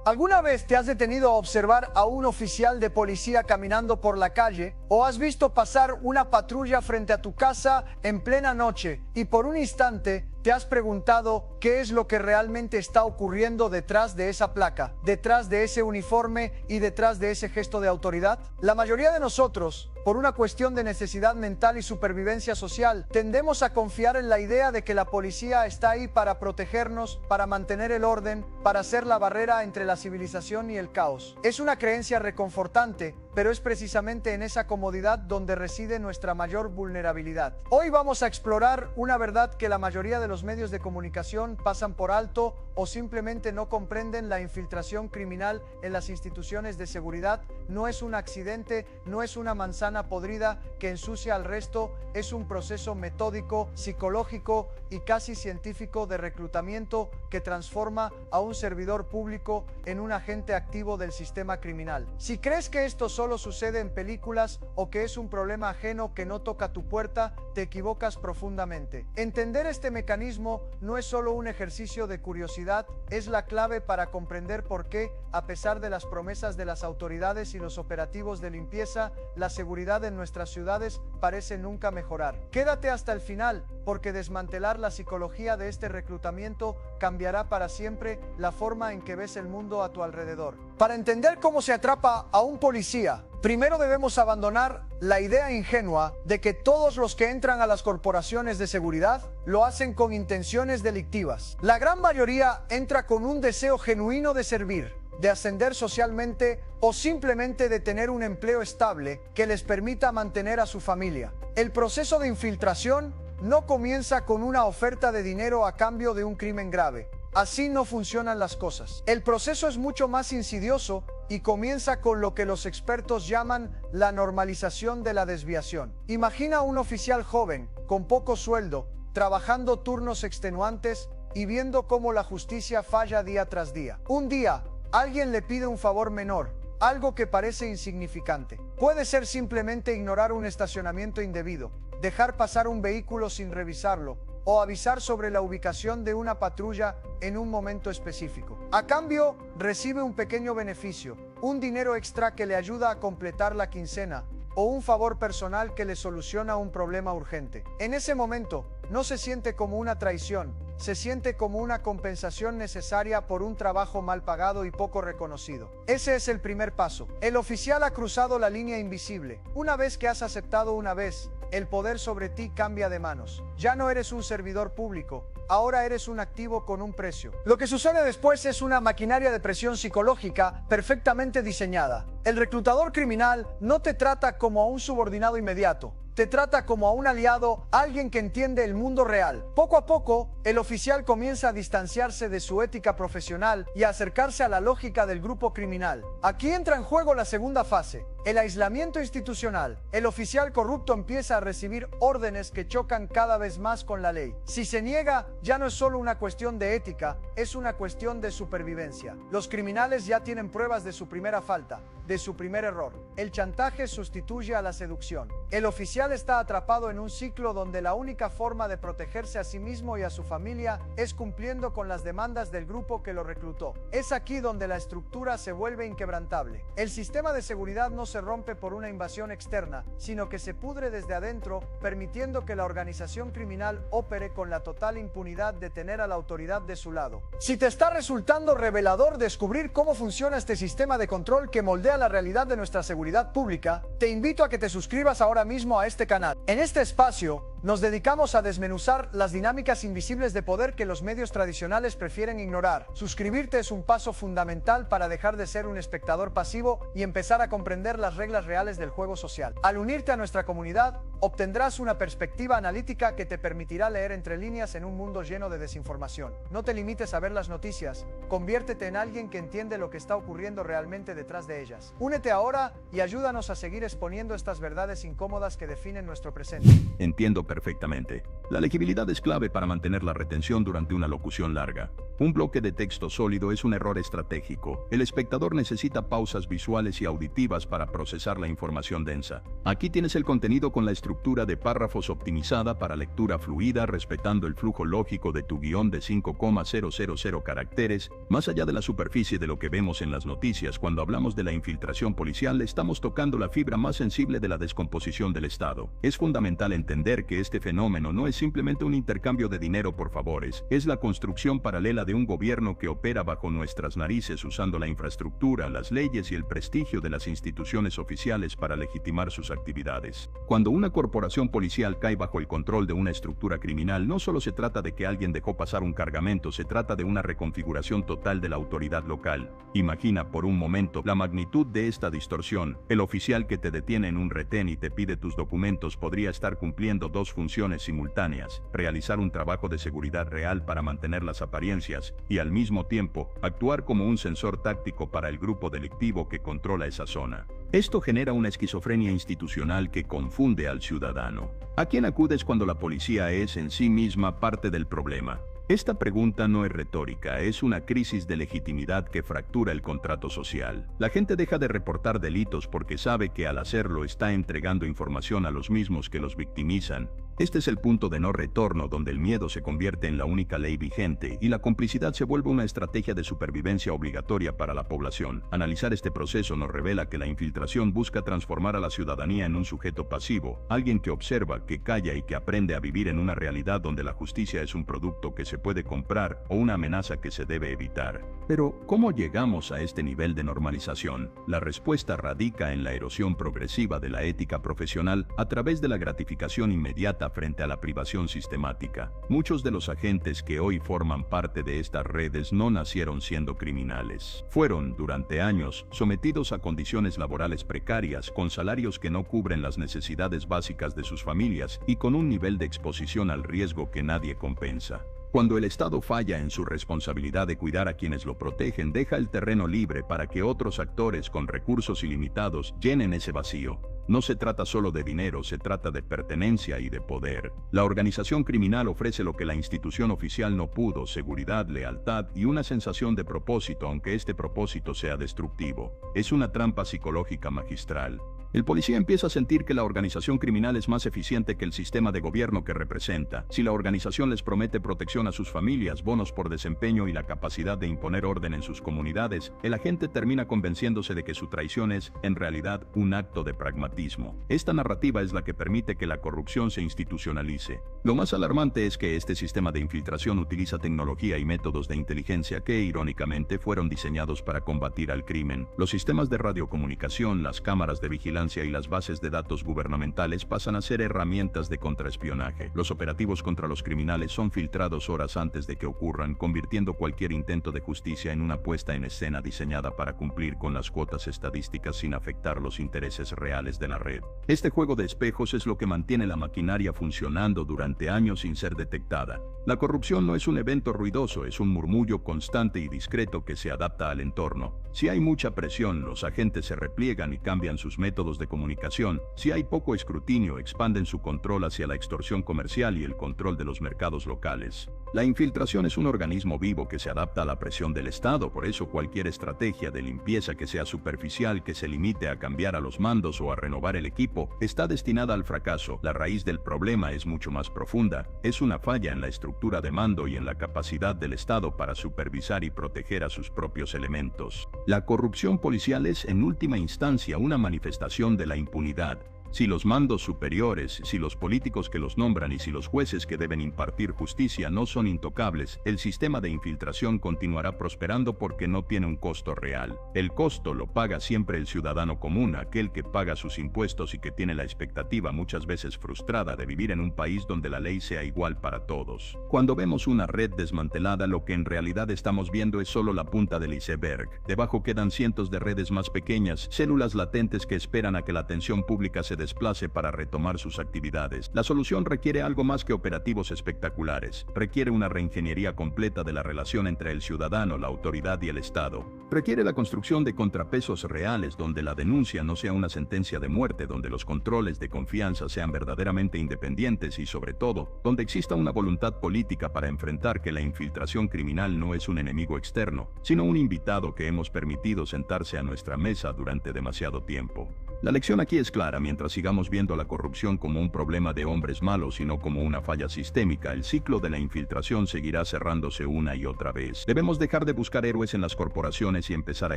¿Alguna vez te has detenido a observar a un oficial de policía caminando por la calle o has visto pasar una patrulla frente a tu casa en plena noche y por un instante te has preguntado qué es lo que realmente está ocurriendo detrás de esa placa, detrás de ese uniforme y detrás de ese gesto de autoridad? La mayoría de nosotros, por una cuestión de necesidad mental y supervivencia social, tendemos a confiar en la idea de que la policía está ahí para protegernos, para mantener el orden, para ser la barrera entre la civilización y el caos. Es una creencia reconfortante, pero es precisamente en esa comodidad donde reside nuestra mayor vulnerabilidad. Hoy vamos a explorar una verdad que la mayoría de los medios de comunicación pasan por alto o simplemente no comprenden: la infiltración criminal en las instituciones de seguridad no es un accidente, no es una manzana podrida que ensucia al resto, es un proceso metódico, psicológico y casi científico de reclutamiento que transforma a un servidor público en un agente activo del sistema criminal. Si crees que esto solo sucede en películas o que es un problema ajeno que no toca tu puerta, te equivocas profundamente. Entender este mecanismo no es solo un ejercicio de curiosidad, es la clave para comprender por qué, a pesar de las promesas de las autoridades y los operativos de limpieza, la seguridad en nuestras ciudades parece nunca mejorar. Quédate hasta el final, porque desmantelar la psicología de este reclutamiento cambiará para siempre la forma en que ves el mundo a tu alrededor. Para entender cómo se atrapa a un policía, primero debemos abandonar la idea ingenua de que todos los que entran a las corporaciones de seguridad lo hacen con intenciones delictivas. La gran mayoría entra con un deseo genuino de servir, de ascender socialmente o simplemente de tener un empleo estable que les permita mantener a su familia. El proceso de infiltración no comienza con una oferta de dinero a cambio de un crimen grave. Así no funcionan las cosas. El proceso es mucho más insidioso y comienza con lo que los expertos llaman la normalización de la desviación. Imagina a un oficial joven, con poco sueldo, trabajando turnos extenuantes y viendo cómo la justicia falla día tras día. Un día, alguien le pide un favor menor, algo que parece insignificante. Puede ser simplemente ignorar un estacionamiento indebido, dejar pasar un vehículo sin revisarlo, o avisar sobre la ubicación de una patrulla en un momento específico. A cambio, recibe un pequeño beneficio, un dinero extra que le ayuda a completar la quincena, o un favor personal que le soluciona un problema urgente. En ese momento, no se siente como una traición, se siente como una compensación necesaria por un trabajo mal pagado y poco reconocido. Ese es el primer paso. El oficial ha cruzado la línea invisible. Una vez que has aceptado una vez, el poder sobre ti cambia de manos. Ya no eres un servidor público, ahora eres un activo con un precio. Lo que sucede después es una maquinaria de presión psicológica perfectamente diseñada. El reclutador criminal no te trata como a un subordinado inmediato. Te trata como a un aliado, alguien que entiende el mundo real. Poco a poco, el oficial comienza a distanciarse de su ética profesional y a acercarse a la lógica del grupo criminal. Aquí entra en juego la segunda fase, el aislamiento institucional. El oficial corrupto empieza a recibir órdenes que chocan cada vez más con la ley. Si se niega, ya no es solo una cuestión de ética, es una cuestión de supervivencia. Los criminales ya tienen pruebas de su primera falta, de su primer error. El chantaje sustituye a la seducción. El oficial está atrapado en un ciclo donde la única forma de protegerse a sí mismo y a su familia es cumpliendo con las demandas del grupo que lo reclutó. Es aquí donde la estructura se vuelve inquebrantable. El sistema de seguridad no se rompe por una invasión externa, sino que se pudre desde adentro, permitiendo que la organización criminal opere con la total impunidad de tener a la autoridad de su lado. Si te está resultando revelador descubrir cómo funciona este sistema de control que moldea la realidad de nuestra seguridad pública, te invito a que te suscribas ahora mismo a este canal. En este espacio, nos dedicamos a desmenuzar las dinámicas invisibles de poder que los medios tradicionales prefieren ignorar. Suscribirte es un paso fundamental para dejar de ser un espectador pasivo y empezar a comprender las reglas reales del juego social. Al unirte a nuestra comunidad, obtendrás una perspectiva analítica que te permitirá leer entre líneas en un mundo lleno de desinformación. No te limites a ver las noticias, conviértete en alguien que entiende lo que está ocurriendo realmente detrás de ellas. Únete ahora y ayúdanos a seguir exponiendo estas verdades incómodas que definen nuestro presente. Entiendo perfectamente. La legibilidad es clave para mantener la retención durante una locución larga. Un bloque de texto sólido es un error estratégico. El espectador necesita pausas visuales y auditivas para procesar la información densa. Aquí tienes el contenido con la estructura de párrafos optimizada para lectura fluida, respetando el flujo lógico de tu guión de 5,000 caracteres. Más allá de la superficie de lo que vemos en las noticias, cuando hablamos de la infiltración policial, estamos tocando la fibra más sensible de la descomposición del Estado. Es fundamental entender que este fenómeno no es simplemente un intercambio de dinero por favores, es la construcción paralela de un gobierno que opera bajo nuestras narices usando la infraestructura, las leyes y el prestigio de las instituciones oficiales para legitimar sus actividades. Cuando una corporación policial cae bajo el control de una estructura criminal, no solo se trata de que alguien dejó pasar un cargamento, se trata de una reconfiguración total de la autoridad local. Imagina por un momento la magnitud de esta distorsión. El oficial que te detiene en un retén y te pide tus documentos podría estar cumpliendo dos funciones simultáneas: realizar un trabajo de seguridad real para mantener las apariencias y al mismo tiempo actuar como un sensor táctico para el grupo delictivo que controla esa zona. Esto genera una esquizofrenia institucional que confunde al ciudadano. ¿A quién acudes cuando la policía es en sí misma parte del problema? Esta pregunta no es retórica, es una crisis de legitimidad que fractura el contrato social. La gente deja de reportar delitos porque sabe que al hacerlo está entregando información a los mismos que los victimizan. Este es el punto de no retorno donde el miedo se convierte en la única ley vigente y la complicidad se vuelve una estrategia de supervivencia obligatoria para la población. Analizar este proceso nos revela que la infiltración busca transformar a la ciudadanía en un sujeto pasivo, alguien que observa, que calla y que aprende a vivir en una realidad donde la justicia es un producto que se puede comprar o una amenaza que se debe evitar. Pero, ¿cómo llegamos a este nivel de normalización? La respuesta radica en la erosión progresiva de la ética profesional a través de la gratificación inmediata frente a la privación sistemática. Muchos de los agentes que hoy forman parte de estas redes no nacieron siendo criminales. Fueron, durante años, sometidos a condiciones laborales precarias, con salarios que no cubren las necesidades básicas de sus familias y con un nivel de exposición al riesgo que nadie compensa. Cuando el Estado falla en su responsabilidad de cuidar a quienes lo protegen, deja el terreno libre para que otros actores con recursos ilimitados llenen ese vacío. No se trata solo de dinero, se trata de pertenencia y de poder. La organización criminal ofrece lo que la institución oficial no pudo: seguridad, lealtad y una sensación de propósito, aunque este propósito sea destructivo. Es una trampa psicológica magistral. El policía empieza a sentir que la organización criminal es más eficiente que el sistema de gobierno que representa. Si la organización les promete protección a sus familias, bonos por desempeño y la capacidad de imponer orden en sus comunidades, el agente termina convenciéndose de que su traición es, en realidad, un acto de pragmatismo. Esta narrativa es la que permite que la corrupción se institucionalice. Lo más alarmante es que este sistema de infiltración utiliza tecnología y métodos de inteligencia que, irónicamente, fueron diseñados para combatir al crimen. Los sistemas de radiocomunicación, las cámaras de vigilancia y las bases de datos gubernamentales pasan a ser herramientas de contraespionaje. Los operativos contra los criminales son filtrados horas antes de que ocurran, convirtiendo cualquier intento de justicia en una puesta en escena diseñada para cumplir con las cuotas estadísticas sin afectar los intereses reales de la red. Este juego de espejos es lo que mantiene la maquinaria funcionando durante años sin ser detectada. La corrupción no es un evento ruidoso, es un murmullo constante y discreto que se adapta al entorno. Si hay mucha presión, los agentes se repliegan y cambian sus métodos de comunicación. Si hay poco escrutinio, expanden su control hacia la extorsión comercial y el control de los mercados locales. La infiltración es un organismo vivo que se adapta a la presión del Estado, por eso cualquier estrategia de limpieza que sea superficial, que se limite a cambiar a los mandos o a renovar el equipo, está destinada al fracaso. La raíz del problema es mucho más profunda. Es una falla en la estructura de mando y en la capacidad del Estado para supervisar y proteger a sus propios elementos. La corrupción policial es, en última instancia, una manifestación de la impunidad. Si los mandos superiores, si los políticos que los nombran y si los jueces que deben impartir justicia no son intocables, el sistema de infiltración continuará prosperando porque no tiene un costo real. El costo lo paga siempre el ciudadano común, aquel que paga sus impuestos y que tiene la expectativa muchas veces frustrada de vivir en un país donde la ley sea igual para todos. Cuando vemos una red desmantelada, lo que en realidad estamos viendo es solo la punta del iceberg. Debajo quedan cientos de redes más pequeñas, células latentes que esperan a que la atención pública se desplace para retomar sus actividades. La solución requiere algo más que operativos espectaculares. Requiere una reingeniería completa de la relación entre el ciudadano, la autoridad y el Estado. Requiere la construcción de contrapesos reales donde la denuncia no sea una sentencia de muerte, donde los controles de confianza sean verdaderamente independientes y, sobre todo, donde exista una voluntad política para enfrentar que la infiltración criminal no es un enemigo externo, sino un invitado que hemos permitido sentarse a nuestra mesa durante demasiado tiempo. La lección aquí es clara: mientras sigamos viendo la corrupción como un problema de hombres malos y no como una falla sistémica, el ciclo de la infiltración seguirá cerrándose una y otra vez. Debemos dejar de buscar héroes en las corporaciones y empezar a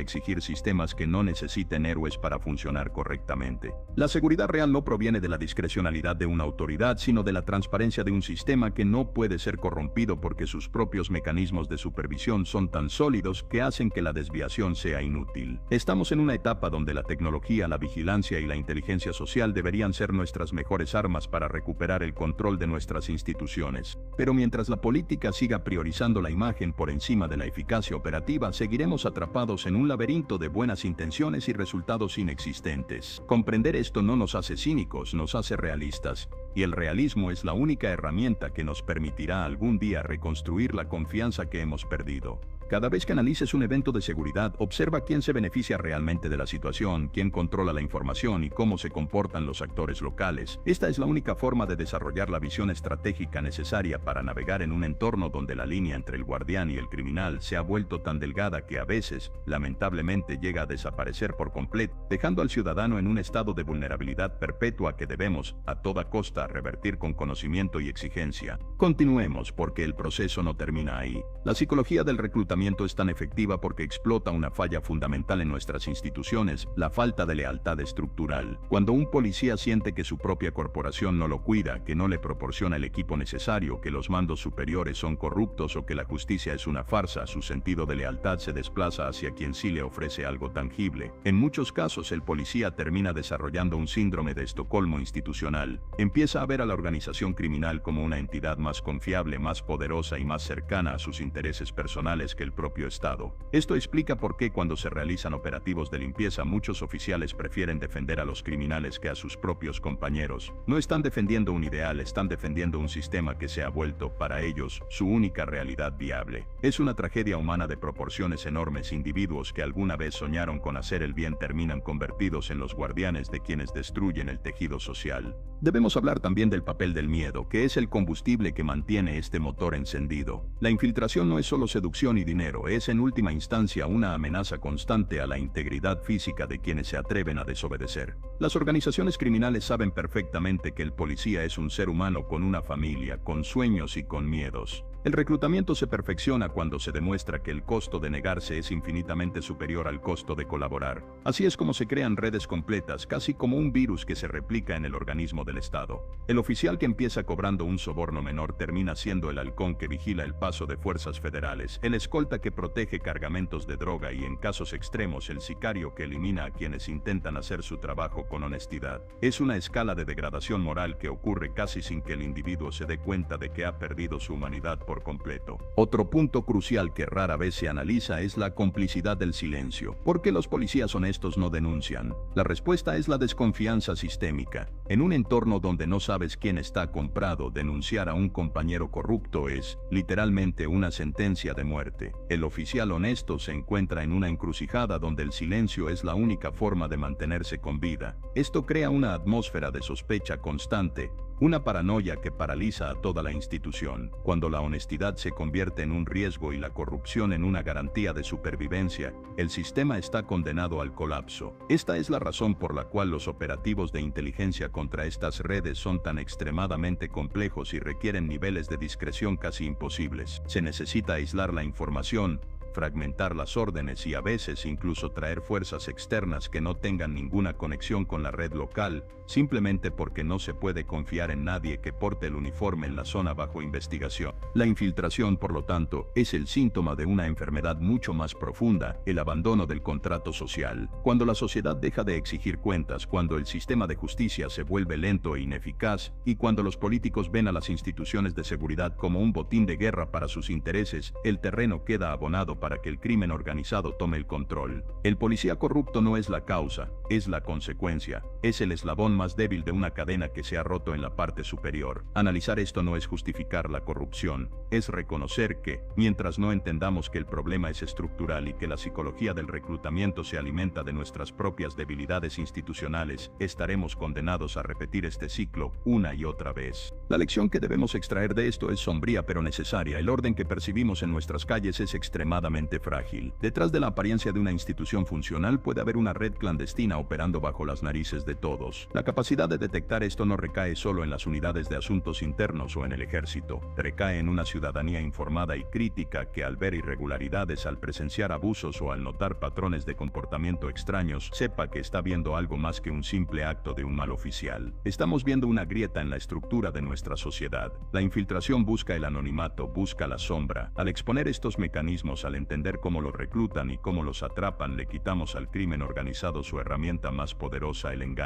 exigir sistemas que no necesiten héroes para funcionar correctamente. La seguridad real no proviene de la discrecionalidad de una autoridad, sino de la transparencia de un sistema que no puede ser corrompido porque sus propios mecanismos de supervisión son tan sólidos que hacen que la desviación sea inútil. Estamos en una etapa donde la tecnología, la vigilancia y la inteligencia social deberían ser nuestras mejores armas para recuperar el control de nuestras instituciones. Pero mientras la política siga priorizando la imagen por encima de la eficacia operativa, seguiremos atrapados en un laberinto de buenas intenciones y resultados inexistentes. Comprender esto no nos hace cínicos, nos hace realistas. Y el realismo es la única herramienta que nos permitirá algún día reconstruir la confianza que hemos perdido. Cada vez que analices un evento de seguridad, observa quién se beneficia realmente de la situación, quién controla la información y cómo se comportan los actores locales. Esta es la única forma de desarrollar la visión estratégica necesaria para navegar en un entorno donde la línea entre el guardián y el criminal se ha vuelto tan delgada que a veces, lamentablemente, llega a desaparecer por completo, dejando al ciudadano en un estado de vulnerabilidad perpetua que debemos, a toda costa, revertir con conocimiento y exigencia. Continuemos, porque el proceso no termina ahí. La psicología del reclutamiento es tan efectiva porque explota una falla fundamental en nuestras instituciones: la falta de lealtad estructural. Cuando un policía siente que su propia corporación no lo cuida, que no le proporciona el equipo necesario, que los mandos superiores son corruptos o que la justicia es una farsa, su sentido de lealtad se desplaza hacia quien sí le ofrece algo tangible. En muchos casos, el policía termina desarrollando un síndrome de Estocolmo institucional. Empieza a ver a la organización criminal como una entidad más confiable, más poderosa y más cercana a sus intereses personales que el propio Estado. Esto explica por qué cuando se realizan operativos de limpieza muchos oficiales prefieren defender a los criminales que a sus propios compañeros. No están defendiendo un ideal, están defendiendo un sistema que se ha vuelto, para ellos, su única realidad viable. Es una tragedia humana de proporciones enormes. Individuos que alguna vez soñaron con hacer el bien terminan convertidos en los guardianes de quienes destruyen el tejido social. Debemos hablar también del papel del miedo, que es el combustible que mantiene este motor encendido. La infiltración no es solo seducción y dinero, es en última instancia una amenaza constante a la integridad física de quienes se atreven a desobedecer. Las organizaciones criminales saben perfectamente que el policía es un ser humano con una familia, con sueños y con miedos. El reclutamiento se perfecciona cuando se demuestra que el costo de negarse es infinitamente superior al costo de colaborar. Así es como se crean redes completas, casi como un virus que se replica en el organismo del Estado. El oficial que empieza cobrando un soborno menor termina siendo el halcón que vigila el paso de fuerzas federales, el escolta que protege cargamentos de droga y, en casos extremos, el sicario que elimina a quienes intentan hacer su trabajo con honestidad. Es una escala de degradación moral que ocurre casi sin que el individuo se dé cuenta de que ha perdido su humanidad por completo. Otro punto crucial que rara vez se analiza es la complicidad del silencio. ¿Por qué los policías honestos no denuncian? La respuesta es la desconfianza sistémica. En un entorno donde no sabes quién está comprado, denunciar a un compañero corrupto es, literalmente, una sentencia de muerte. El oficial honesto se encuentra en una encrucijada donde el silencio es la única forma de mantenerse con vida. Esto crea una atmósfera de sospecha constante, una paranoia que paraliza a toda la institución. Cuando la honestidad se convierte en un riesgo y la corrupción en una garantía de supervivencia, el sistema está condenado al colapso. Esta es la razón por la cual los operativos de inteligencia contra estas redes son tan extremadamente complejos y requieren niveles de discreción casi imposibles. Se necesita aislar la información, fragmentar las órdenes y a veces incluso traer fuerzas externas que no tengan ninguna conexión con la red local, simplemente porque no se puede confiar en nadie que porte el uniforme en la zona bajo investigación. La infiltración, por lo tanto, es el síntoma de una enfermedad mucho más profunda: el abandono del contrato social. Cuando la sociedad deja de exigir cuentas, cuando el sistema de justicia se vuelve lento e ineficaz, y cuando los políticos ven a las instituciones de seguridad como un botín de guerra para sus intereses, el terreno queda abonado para que el crimen organizado tome el control. El policía corrupto no es la causa, es la consecuencia. Es el eslabón más débil de una cadena que se ha roto en la parte superior. Analizar esto no es justificar la corrupción, es reconocer que, mientras no entendamos que el problema es estructural y que la psicología del reclutamiento se alimenta de nuestras propias debilidades institucionales, estaremos condenados a repetir este ciclo una y otra vez. La lección que debemos extraer de esto es sombría pero necesaria. El orden que percibimos en nuestras calles es extremadamente frágil. Detrás de la apariencia de una institución funcional puede haber una red clandestina operando bajo las narices de todos. La capacidad de detectar esto no recae solo en las unidades de asuntos internos o en el ejército. Recae en una ciudadanía informada y crítica que, al ver irregularidades, al presenciar abusos o al notar patrones de comportamiento extraños, sepa que está viendo algo más que un simple acto de un mal oficial. Estamos viendo una grieta en la estructura de nuestra sociedad. La infiltración busca el anonimato, busca la sombra. Al exponer estos mecanismos, al entender cómo los reclutan y cómo los atrapan, le quitamos al crimen organizado su herramienta más poderosa, el engaño.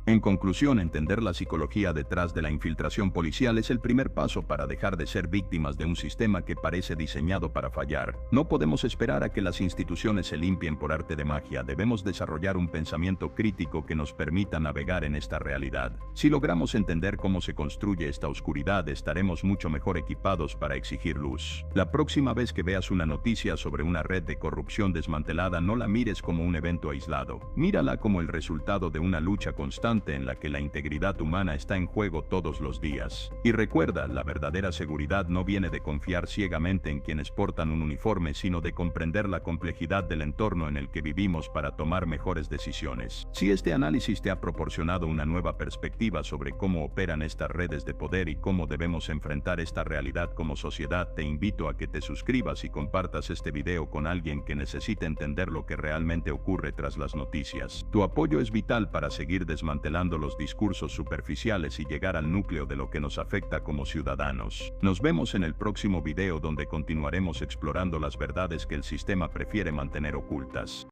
En conclusión, entender la psicología detrás de la infiltración policial es el primer paso para dejar de ser víctimas de un sistema que parece diseñado para fallar. No podemos esperar a que las instituciones se limpien por arte de magia. Debemos desarrollar un pensamiento crítico que nos permita navegar en esta realidad. Si logramos entender cómo se construye esta oscuridad, estaremos mucho mejor equipados para exigir luz. La próxima vez que veas una noticia sobre una red de corrupción desmantelada, no la mires como un evento aislado. Mírala como el resultado de una lucha constante en la que la integridad humana está en juego todos los días. Y recuerda, la verdadera seguridad no viene de confiar ciegamente en quienes portan un uniforme, sino de comprender la complejidad del entorno en el que vivimos para tomar mejores decisiones. Si este análisis te ha proporcionado una nueva perspectiva sobre cómo operan estas redes de poder y cómo debemos enfrentar esta realidad como sociedad, te invito a que te suscribas y compartas este video con alguien que necesite entender lo que realmente ocurre tras las noticias. Tu apoyo es vital para seguir desmantelando los discursos superficiales y llegar al núcleo de lo que nos afecta como ciudadanos. Nos vemos en el próximo video, donde continuaremos explorando las verdades que el sistema prefiere mantener ocultas.